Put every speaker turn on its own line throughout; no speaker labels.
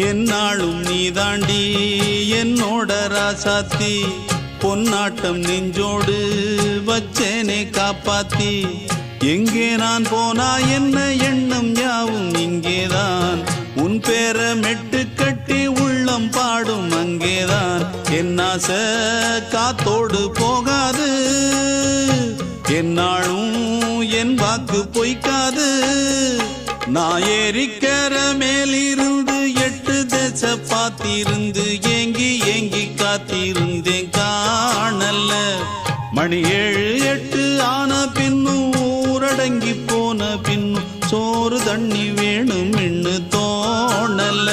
என்னாலும் நீ தாண்டி என்னோட ராசாத்தி பொன்னாட்டம் நெஞ்சோடு வச்சேனே காப்பாத்தி எங்கே நான் போனா என்ன எண்ணம் யாவும் இங்கேதான் உன் பேர மெட்டு கட்டி உள்ளம் பாடும் அங்கேதான் என் ஆசை காத்தோடு போகாது என்னாலும் என் வாக்கு பொய்க்காது நான் ஏறிக்கர மேலிருந்து 8 தேச பார்த்திருந்து ஏங்கி ஏங்கி காத்திருந்தேன் காணல்ல மணி 7 8 ஆன பின்னும் ஊரடங்கி போன பின்னும் சோறு தண்ணி வேணும் இன்னு தோணல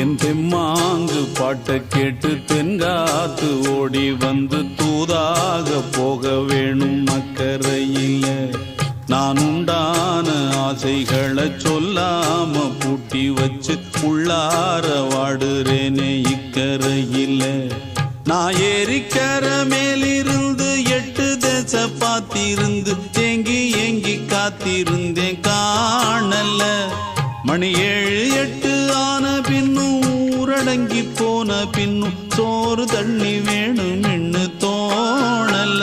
என் தெம்மாங்கு பாட்டை கேட்டு தென்காத்து ஓடி வந்து தூதாக போக வேணும் அக்கறையில நான் உண்டான ஆசைகளை சொல்லாம பூட்டி வச்சு உள்ளார வாடுறேனே இக்கரையில நான் ஏறிக்கர மேலிருந்து 8 தேச பார்த்திருந்து ஏங்கி ஏங்கி காத்திருந்தேன் காணல மணி 7 8 ஆன பின்னும் ஊரடங்கி போன பின்னும் சோறு தண்ணி வேணும் இன்னு தோணல